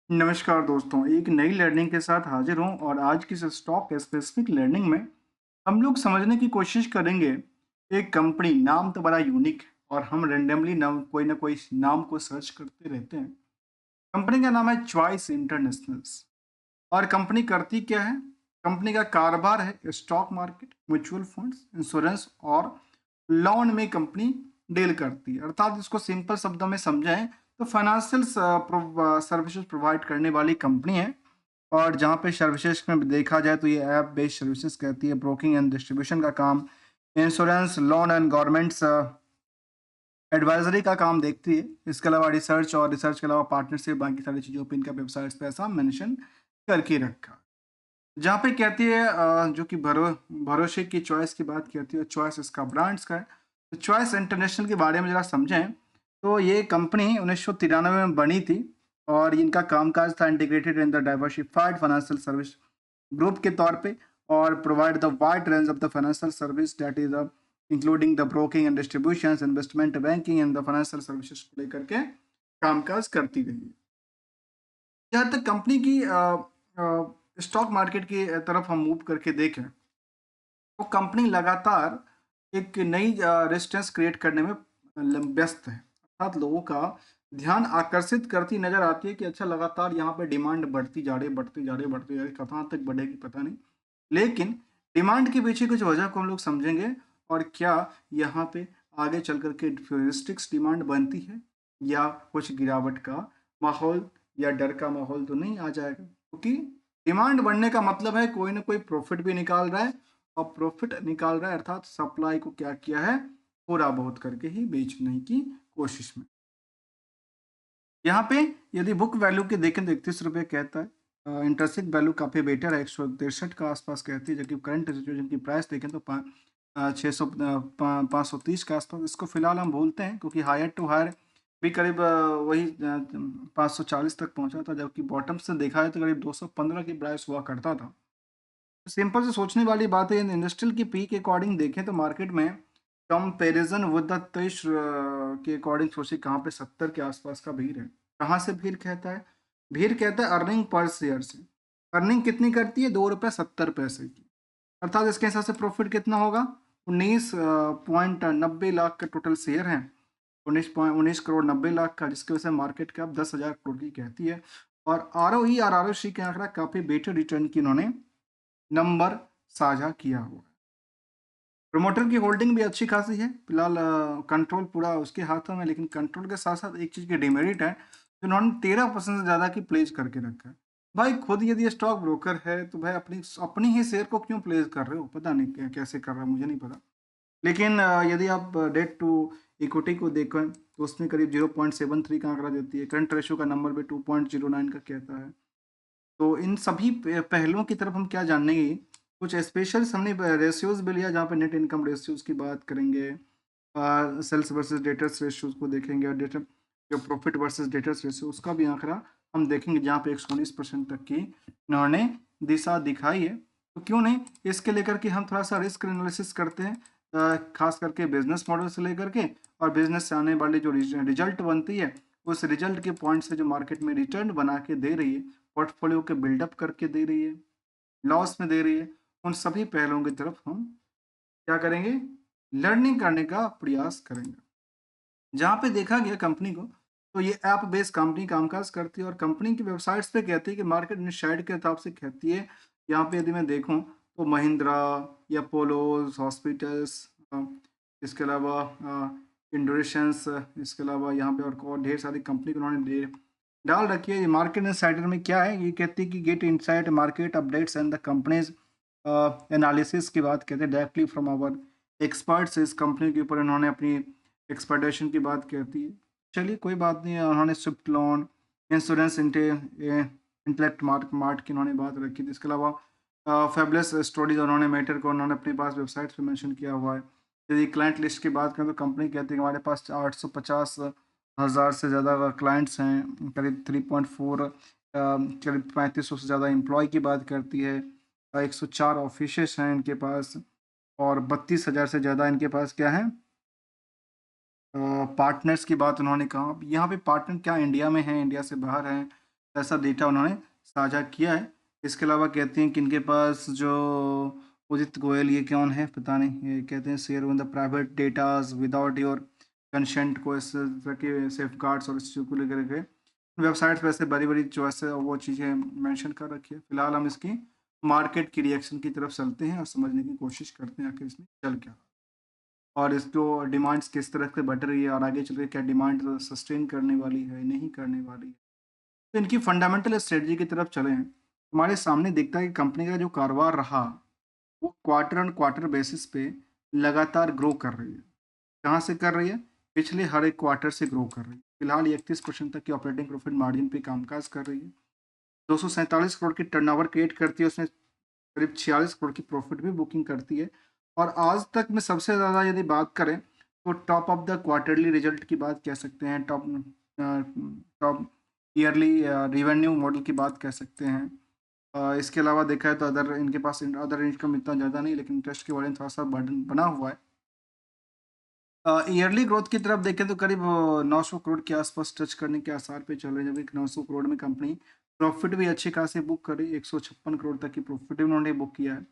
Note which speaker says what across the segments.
Speaker 1: नमस्कार दोस्तों, एक नई लर्निंग के साथ हाजिर हूँ और आज की इस स्टॉक स्पेसिफिक लर्निंग में हम लोग समझने की कोशिश करेंगे। एक कंपनी नाम तो बड़ा यूनिक है और हम रेंडमली नाम कोई ना कोई नाम को सर्च करते रहते हैं। कंपनी का नाम है चॉइस इंटरनेशनल्स। और कंपनी करती क्या है? कंपनी का कारोबार है stock market, mutual funds, insurance और लोन में कंपनी डील करती है। अर्थात इसको सिंपल शब्दों में समझाएं तो फाइनेंशियल सर्विसेज प्रोवाइड करने वाली कंपनी है। और जहाँ पे सर्विसेज में देखा जाए तो ये ऐप बेस्ड सर्विसेज कहती है, ब्रोकिंग एंड डिस्ट्रीब्यूशन का काम, insurance, loan and governments advisory का काम देखती है। इसके अलावा रिसर्च के अलावा पार्टनरशिप, बाकी सारी चीज़ों पे इनका वेबसाइट पे ऐसा मेंशन करके रखा। जहाँ पे कहती है जो कि भरोसे की चॉइस की बात करती है, चॉइस इसका ब्रांड्स का है। तो चॉइस इंटरनेशनल के बारे में ज़रा समझें तो ये कंपनी 1993 में बनी थी और इनका कामकाज था integrated in the diversified financial service group के तौर पे और provide the wide range of the financial service that is including the broking and distribution, investment banking and the financial services को लेकर के कामकाज करती रही है। जहाँ तक कंपनी की स्टॉक मार्केट की तरफ हम मूव करके देखें तो कंपनी लगातार एक नई रेजिस्टेंस क्रिएट करने में व्यस्त है। अर्थात लोगों का ध्यान आकर्षित करती नजर आती है कि अच्छा लगातार यहाँ पे डिमांड बढ़ती जा रही है, बढ़ती जा रही है, बढ़ती जा रही है, कहाँ तक बढ़ेगी पता नहीं। लेकिन डिमांड के पीछे कुछ वजह को हम लोग समझेंगे और क्या यहाँ पे आगे चल कर के फ्यूरिस्टिक्स डिमांड बनती है या कुछ गिरावट का माहौल या डर का माहौल तो नहीं आ जाएगा, क्योंकि डिमांड बढ़ने का मतलब है कोई ना कोई प्रॉफिट भी निकाल रहा है और प्रॉफिट निकाल रहा है अर्थात सप्लाई को क्या किया है, थोड़ा बहुत करके ही बेचने की कोशिश में। यहाँ पे यदि बुक वैल्यू के देखें तो 31 रुपये कहता है। इंटरेस्टिंग वैल्यू काफ़ी बेटर है, 163 का आसपास कहती है, जबकि करंट सिचुएशन की प्राइस देखें तो 530 के आसपास। इसको फिलहाल हम भूलते हैं क्योंकि हायर टू हायर भी करीब वही 540 तक पहुंचा था, जबकि बॉटम से देखा है तो करीब 215 की प्राइस हुआ करता था। सिंपल से सोचने वाली बात है, इंडस्ट्रियल की पी के अकॉर्डिंग देखें तो मार्केट में कंपैरिजन विद द 23 के अकॉर्डिंग सोचिए कहाँ पे 70 के आसपास का भीड़ है। कहाँ से भीड़ कहता है? भीड़ कहता है अर्निंग पर शेयर से। अर्निंग कितनी करती है? 2 रुपये 70 पैसे की। अर्थात इसके हिसाब से प्रॉफिट कितना होगा? 19.90 लाख के टोटल शेयर हैं, 19 करोड़ 90 लाख का, जिसकी वजह से मार्केट कैप 10,000 करोड़ की कहती है। और आर ओ ई और आर ओ सी के आंकड़ा काफ़ी बेटर रिटर्न की इन्होंने नंबर साझा किया हुआ है। प्रमोटर की होल्डिंग भी अच्छी खासी है। फिलहाल कंट्रोल पूरा उसके हाथों में, लेकिन कंट्रोल के साथ-साथ एक चीज़ की डिमेरिट है, कि उन्होंने 13% से ज़्यादा की प्लेज़ करके रखा है। भाई खुद यदि स्टॉक ब्रोकर है, तो भाई अपनी अपनी ही शेयर को क्यों प्लेज़ कर रहे हो? पता नहीं कैसे कर रहा है, मुझे नहीं पता। लेकिन यदि आप डेट टू इक्विटी को देखें, तो उसमें करीब 0.73 का आंकड़ा देती है। करंट रेशियो का नंबर भी 2.09 का कहता है। तो इन सभी पहलुओं की तरफ हम क्या जानेंगे, कुछ स्पेशल हमने रेशियोज भी लिया जहाँ पे नेट इनकम रेशियोज की बात करेंगे, सेल्स वर्सेस डेटर्स रेशियोज को देखेंगे और डेटर जो प्रॉफिट वर्सेस डेटर्स रेशियो उसका भी आंकड़ा हम देखेंगे, जहाँ पे 119% तक की इन्होंने दिशा दिखाई है। तो क्यों नहीं इसके लेकर के हम थोड़ा सा रिस्क एनालिसिस करते हैं, खास करके बिजनेस मॉडल से लेकर के और बिजनेस से आने वाली जो रिजल्ट बनती है, उस रिजल्ट के पॉइंट से जो मार्केट में रिटर्न बना के दे रही है, पोर्टफोलियो के बिल्डअप करके दे रही है, लॉस में दे रही है, उन सभी पहलुओं की तरफ हम क्या करेंगे, लर्निंग करने का प्रयास करेंगे। जहाँ पे देखा गया कंपनी को, तो ये ऐप बेस्ड कंपनी कामकाज करती है और कंपनी की वेबसाइट्स पे कहती है कि मार्केट इनसाइड के हिसाब से कहती है। यहाँ पे यदि मैं देखूँ तो महिंद्रा या पोलोज हॉस्पिटल्स, इसके अलावा इंडोरेशंस, इसके अलावा यहाँ पे और ढेर सारी कंपनी को उन्होंने डाल रखी है। ये मार्केट इनसाइडर में क्या है, ये कहती है कि get inside market updates and the companies analysis की बात कहते हैं डायरेक्टली फ्रॉम आवर एक्सपर्ट्स। इस कंपनी के ऊपर इन्होंने अपनी एक्सपेक्टेशन की बात कहती है। चलिए कोई बात नहीं है, उन्होंने Swift loan, insurance, intellect mark mart की उन्होंने बात रखी थी। इसके अलावा फैबुलस स्टोरीज उन्होंने मैटर को उन्होंने अपने पास वेबसाइट पे मेंशन किया हुआ है। यदि क्लाइंट लिस्ट की बात करें तो कंपनी कहती है कि हमारे पास 850,000 से ज़्यादा क्लाइंट्स हैं, करीब 3.4 करीब 3500 से ज़्यादा एम्प्लॉय की बात करती है, 104 ऑफिसेस हैं इनके पास और 32,000 से ज़्यादा इनके पास क्या है, पार्टनर्स की बात उन्होंने कहा। अब यहाँ पे पार्टनर क्या इंडिया में हैं, इंडिया से बाहर हैं, ऐसा डेटा उन्होंने साझा किया है। इसके अलावा कहते हैं कि इनके पास जो उदित गोयल, ये कौन है पता नहीं, ये कहते हैं share in the private datas without your consent को इस तरह के सेफगार्ड्स और इस चीज़ को लेकर के वेबसाइट्स पे ऐसे बड़ी-बड़ी जो है वो चीज़ें मेंशन कर रखी है। फिलहाल हम इसकी मार्केट की रिएक्शन की तरफ चलते हैं और समझने की कोशिश करते हैं आखिर इसमें चल क्या रहा है और इसको डिमांड्स किस तरह से बढ़ रही है और आगे चल के क्या डिमांड सस्टेन करने वाली है, नहीं करने वाली है। तो इनकी फंडामेंटल स्ट्रेटजी की तरफ चले हैं। हमारे सामने दिखता है कि कंपनी का जो कारोबार रहा, वो क्वार्टर ऑन क्वार्टर बेसिस पे लगातार ग्रो कर रही है। कहाँ से कर रही है? पिछले हर एक क्वार्टर से ग्रो कर रही है। फिलहाल ये 31% तक की ऑपरेटिंग प्रॉफिट मार्जिन पे कामकाज कर रही है। 247 करोड़ की टर्नओवर क्रिएट करती है, उसमें करीब 46 करोड़ की प्रॉफिट भी बुकिंग करती है। और आज तक में सबसे ज़्यादा यदि बात करें तो top of the quarterly result की बात कह सकते हैं, टॉप ईयरली रिवेन्यू मॉडल की बात कह सकते हैं। इसके अलावा देखा है तो अदर इनके पास अदर इनकम इतना ज़्यादा नहीं, लेकिन इंटरेस्ट के बारे में थोड़ा सा बर्डन बना हुआ है। ईयरली ग्रोथ की तरफ देखें तो करीब 900 करोड़ के आसपास टच करने के आसार पे चल रहे हैं, जबकि 900 करोड़ में कंपनी प्रॉफिट भी अच्छी खासी बुक करी, 156 करोड़ तक की प्रॉफिट भी उन्होंने बुक किया है।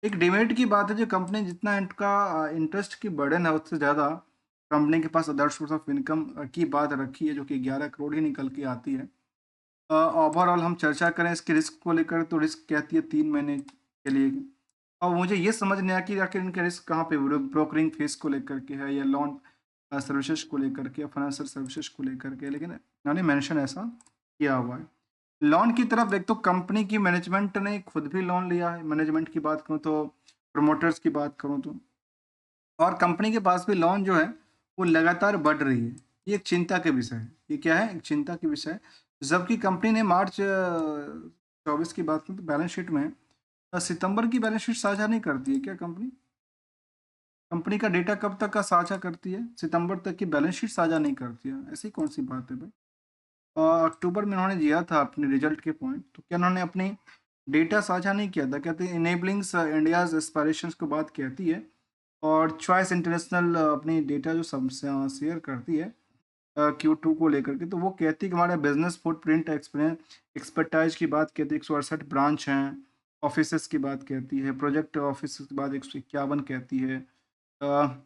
Speaker 1: एक डिमेरिट की बात है, जो कंपनी जितना इनका इंटरेस्ट की बर्डन है उससे ज़्यादा कंपनी के पास अदर सोर्स ऑफ इनकम की बात रखी है, जो कि 11 करोड़ ही निकल के आती है। ओवरऑल हम चर्चा करें इसके रिस्क को लेकर तो रिस्क कहती है 3 महीने के लिए। और मुझे ये समझ नहीं आया कि आखिर इनका रिस्क कहाँ पे ब्रोकरिंग फीस को लेकर के है या लोन सर्विसेज को लेकर के या फाइनेंशियल सर्विसेज को लेकर के, लेकिन इन्होंने मेंशन ऐसा किया हुआ है। लोन की तरफ देख तो कंपनी की मैनेजमेंट ने खुद भी लोन लिया है। मैनेजमेंट की बात करूँ तो, प्रमोटर्स की बात करूँ तो, और कंपनी के पास भी लोन जो है वो लगातार बढ़ रही है। ये एक चिंता के विषय है। ये क्या है? एक चिंता के विषय है। जबकि कंपनी ने मार्च 24 की बात करूँ तो बैलेंस शीट में सितंबर की बैलेंस शीट साझा नहीं करती है क्या कंपनी? कंपनी का डेटा कब तक का साझा करती है? सितंबर तक की बैलेंस शीट साझा नहीं करती है। ऐसी कौन सी बात है भाई? अक्टूबर में उन्होंने दिया था अपने रिजल्ट के पॉइंट, तो क्या उन्होंने अपनी डेटा साझा नहीं किया था? कहते हैं इनेबलिंग्स इंडियाज एस्पायरेशंस को बात कहती है, और चॉइस इंटरनेशनल अपनी डेटा जो सब शेयर करती है Q2 को लेकर के, तो वो कहती है कि हमारा बिजनेस फुटप्रिंट एक्सपीरियंस एक्सपर्टाइज की बात कहती है, 168 ब्रांच हैं। ऑफिसेस की बात कहती है, प्रोजेक्ट ऑफिस की बात 151 कहती है।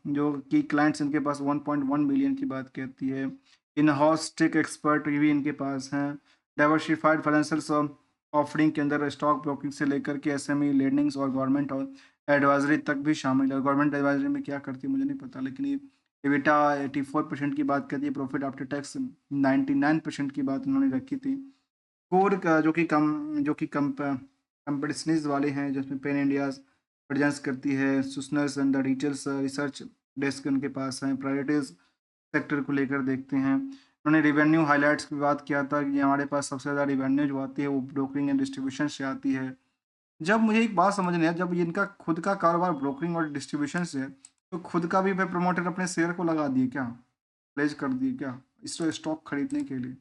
Speaker 1: जो कि क्लाइंट्स इनके पास 1.1 मिलियन की बात कहती है। इन हाउस टेक एक्सपर्ट भी इनके पास हैं। डाइवर्सिफाइड फाइनेंशियल ऑफरिंग के अंदर स्टॉक ब्रोकिंग से लेकर के एसएमई लेंडिंग्स और गवर्नमेंट और एडवाइजरी तक भी शामिल है। गवर्नमेंट एडवाइजरी में क्या करती है मुझे नहीं पता, लेकिन ये एबिटा 84% की बात करती है, प्रॉफिट आफ्टर टैक्स 99% की बात उन्होंने रखी थी। कोर का जो कि कंपनीज वाले हैं, जिसमें पेन इंडियाज प्रेजेंस करती है, सुसनर्स and the details research desk उनके पास है। प्रायोरिटीज सेक्टर को लेकर देखते हैं, उन्होंने रिवेन्यू हाइलाइट्स की बात किया था कि हमारे पास सबसे ज़्यादा रिवेन्यू जो आती है वो ब्रोकरिंग एंड डिस्ट्रीब्यूशन से आती है। जब मुझे एक बात समझ नहीं आया, जब ये इनका खुद का कारोबार ब्रोकरिंग और डिस्ट्रीब्यूशन से है, तो खुद का भी प्रमोटर अपने शेयर को लगा दिए क्या, प्लेज कर दिए क्या इस स्टॉक खरीदने के लिए?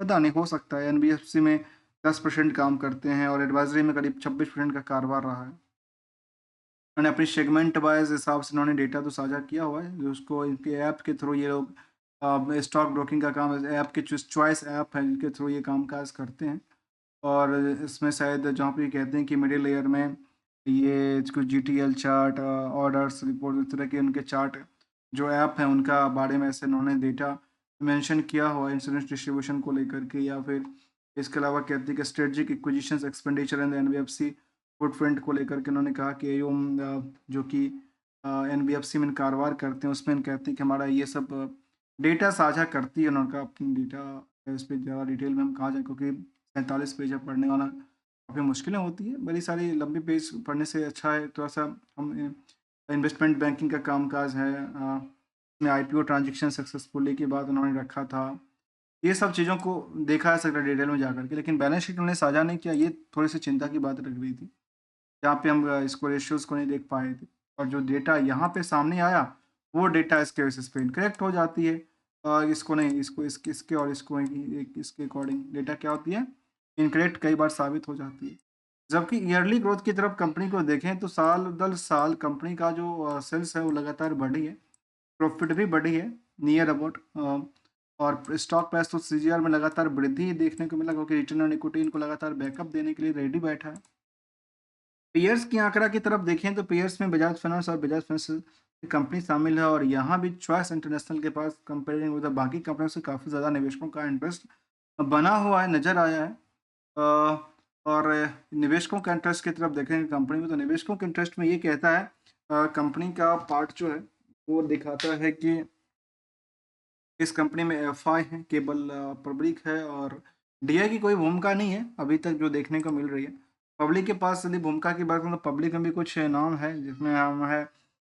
Speaker 1: पता नहीं, हो सकता है। एनबीएफसी में 10% काम करते हैं और एडवाइजरी में करीब 26% का कारोबार रहा है। उन्होंने अपनी सेगमेंट वाइज हिसाब से उन्होंने डेटा तो साझा किया हुआ है, जो उसको इनके ऐप के थ्रू ये लोग स्टॉक ब्रोकिंग का काम ऐप के चॉइस ऐप है जिनके थ्रू ये काम काज करते हैं। और इसमें शायद जहाँ पे ये कहते हैं कि मिडिल लेयर में ये कुछ जीटीएल चार्ट, ऑर्डर्स रिपोर्ट, इस तरह के उनके चार्ट जो ऐप हैं उनका बारे में ऐसे उन्होंने डेटा मेंशन किया हुआ है इंश्योरेंस डिस्ट्रीब्यूशन को लेकर के। या फिर इसके अलावा कहते हैं कि strategic acquisitions expenditure and NBFC footprint को लेकर के उन्होंने कहा कि एयूम जो कि एनबीएफसी में कारोबार करते हैं उसमें कहते हैं कि हमारा ये सब डेटा साझा करती है। उनका अपनी डेटा इस पर ज़्यादा डिटेल में हम कहाँ जाए, क्योंकि 47 पेज है, पढ़ने वाला काफ़ी मुश्किलें होती है। बड़ी सारी लंबी पेज पढ़ने से अच्छा है थोड़ा सा हम इन्वेस्टमेंट बैंकिंग का कामकाज है, उसमें आईपीओ ट्रांजैक्शन सक्सेसफुली की बात उन्होंने रखा था। ये सब चीज़ों को देखा जा सकता है डिटेल में जाकर के, लेकिन बैलेंस शीट उन्होंने साझा नहीं किया। ये थोड़ी सी चिंता की बात लग रही थी, जहाँ पे हम इसको रेशियोज़ को नहीं देख पाए थे। और जो डेटा यहाँ पे सामने आया, वो डेटा इसके बेसिस पे इनकरेक्ट हो जाती है। इसको नहीं, इसको इसके और इसको इसके अकॉर्डिंग डेटा क्या होती है, इनकरेक्ट कई बार साबित हो जाती है। जबकि ईयरली ग्रोथ की तरफ कंपनी को देखें तो साल दर साल कंपनी का जो सेल्स है वो लगातार बढ़ी है, प्रॉफिट भी बढ़ी है, नियर अबाउट और स्टॉक प्राइस तो सीजीआर में लगातार वृद्धि देखने को मिला, क्योंकि रिटर्न ऑन इक्विटी इनको लगातार बैकअप देने के लिए रेडी बैठा है। पेयर्स की आंकड़ा की तरफ देखें तो पेयर्स में बजाज फाइनेंस और बजाज फाइनेंस कंपनी शामिल है, और यहाँ भी चॉइस इंटरनेशनल के पास कंपेयरिंग विद बाकी कंपनियों से काफ़ी ज़्यादा निवेशकों का इंटरेस्ट बना हुआ है, नज़र आया है। और निवेशकों का इंटरेस्ट की तरफ देखेंगे कंपनी में, तो निवेशकों के इंटरेस्ट में ये कहता है, कंपनी का पार्ट जो है वो दिखाता है कि इस कंपनी में एफआई है, केबल पब्लिक है, और डीआई की कोई भूमिका नहीं है अभी तक जो देखने को मिल रही है। पब्लिक के पास यदि भूमिका की बात करें तो पब्लिक में भी कुछ नाम है, जिसमें हम है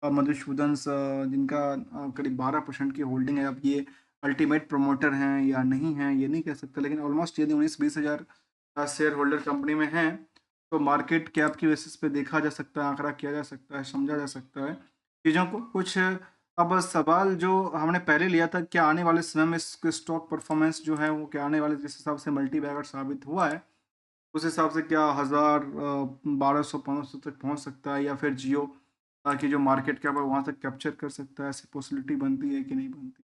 Speaker 1: मधुसूदन जिनका करीब 12% की होल्डिंग है। अब ये अल्टीमेट प्रमोटर हैं या नहीं हैं ये नहीं कह सकते, लेकिन ऑलमोस्ट यदि 19-20 हज़ार शेयर होल्डर कंपनी में हैं, तो मार्केट कैप की बेसिस पे देखा जा सकता है, आंकड़ा किया जा सकता है, समझा जा सकता है चीज़ों को। कुछ अब सवाल जो हमने पहले लिया था, क्या आने वाले समय में इसके स्टॉक परफॉर्मेंस जो है वो क्या आने वाले, जिस हिसाब से मल्टी बैगर साबित हुआ है, उस हिसाब से क्या 1200-1500 तक पहुंच सकता है, या फिर जियो ताकि जो मार्केट कैप है वहां तक कैप्चर कर सकता है, ऐसी पॉसिबिलिटी बनती है कि नहीं बनती।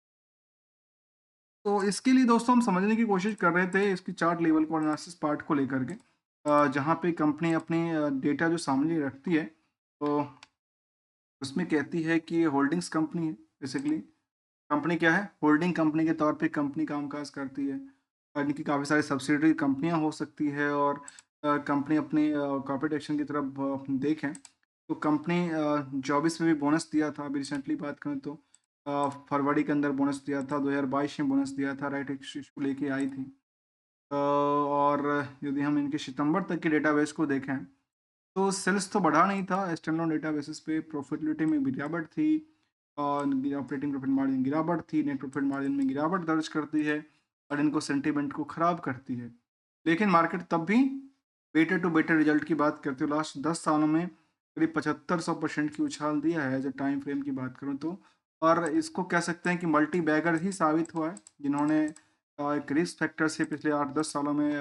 Speaker 1: तो इसके लिए दोस्तों हम समझने की कोशिश कर रहे थे इसकी चार्ट लेवल को, एनालिसिस पार्ट को लेकर के, जहाँ पे कंपनी अपनी डेटा जो सामने रखती है, तो उसमें कहती है कि होल्डिंग्स कंपनी है बेसिकली। कंपनी क्या है? होल्डिंग कंपनी के तौर पे कंपनी कामकाज करती है। इनकी काफ़ी सारी सब्सिडियरी कंपनियाँ हो सकती है, और कंपनी अपनी कॉर्पोरेट एक्शन की तरफ देखें तो कंपनी 24 में भी बोनस दिया था। अभी रिसेंटली बात करें तो फरवरी के अंदर बोनस दिया था, 2022 में बोनस दिया था, राइट इश्यू लेके आई थी। और यदि हम इनके सितंबर तक के डेटाबेस को देखें तो सेल्स तो बढ़ा नहीं था, स्टैंडअलोन डेटा बेसिस पे प्रॉफिटेबिलिटी में भी गिरावट थी, और ऑपरेटिंग प्रॉफिट मार्जिन गिरावट थी, नेट प्रॉफिट मार्जिन में गिरावट दर्ज करती है, और इनको सेंटीमेंट को खराब करती है। लेकिन मार्केट तब भी बेटर टू बेटर रिजल्ट की बात करते हो, लास्ट 10 सालों में करीब 75-100% की उछाल दिया है एज ए टाइम फ्रेम की बात करूँ तो। और इसको कह सकते हैं कि मल्टी बैगर ही साबित हुआ है, जिन्होंने एक रिस्क फैक्टर से पिछले 8-10 सालों में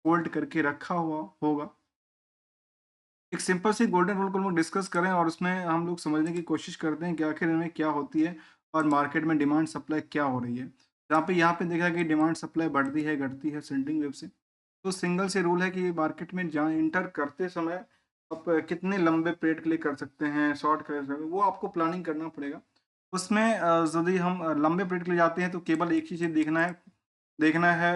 Speaker 1: होल्ड करके रखा हुआ होगा। एक सिंपल सी गोल्डन रूल को हम लोग डिस्कस करें, और उसमें हम लोग समझने की कोशिश करते हैं कि आखिर इनमें क्या होती है, और मार्केट में डिमांड सप्लाई क्या हो रही है। जहाँ पे यहाँ पे देखा कि डिमांड सप्लाई बढ़ती है घटती है सेंडिंग वेव से, तो सिंगल से रूल है कि मार्केट में जहाँ इंटर करते समय आप कितने लंबे पीरियड के लिए कर सकते हैं, शॉर्ट कर सकते हैं, वो आपको प्लानिंग करना पड़ेगा। उसमें यदि हम लंबे पीरियड के लिए जाते हैं तो केवल एक ही चीज़ देखना है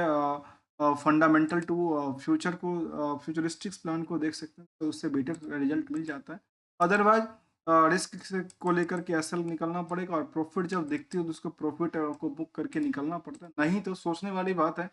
Speaker 1: फंडामेंटल टू फ्यूचर को, फ्यूचरिस्टिक्स प्लान को देख सकते हैं, तो उससे बेटर रिजल्ट मिल जाता है। अदरवाइज रिस्क को लेकर के एसएल निकलना पड़ेगा, और प्रॉफिट जब दिखती है तो उसको प्रॉफिट को बुक करके निकलना पड़ता है, नहीं तो सोचने वाली बात है।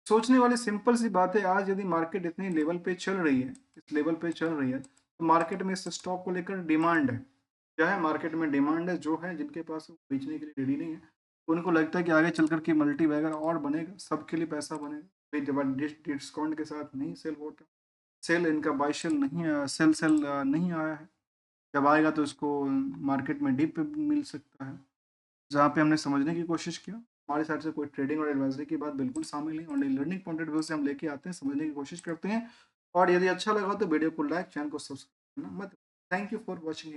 Speaker 1: सोचने वाली सिंपल सी बात है, आज यदि मार्केट इतनी लेवल पे चल रही है, इस लेवल पे चल रही है, तो मार्केट में इस स्टॉक को लेकर डिमांड है। क्या है? मार्केट में डिमांड है, जो है जिनके पास वो बेचने के लिए रेडी नहीं है, उनको लगता है कि आगे चल कर के मल्टी बैगर और बनेगा, सबके लिए पैसा बनेगा। भाई जब डिस्काउंट के साथ नहीं सेल होता, सेल इनका बाई सेल नहीं आया, सेल नहीं आया है। जब आएगा तो इसको मार्केट में डिप मिल सकता है। जहाँ पे हमने समझने की कोशिश किया, हमारी साइड से कोई ट्रेडिंग और एडवाइजरी की बात बिल्कुल शामिल नहीं, only learning point of view से हम लेके आते हैं, समझने की कोशिश करते हैं। और यदि अच्छा लगा तो वीडियो को लाइक, चैनल को सब्सक्राइब करना मत। Thank you for watching.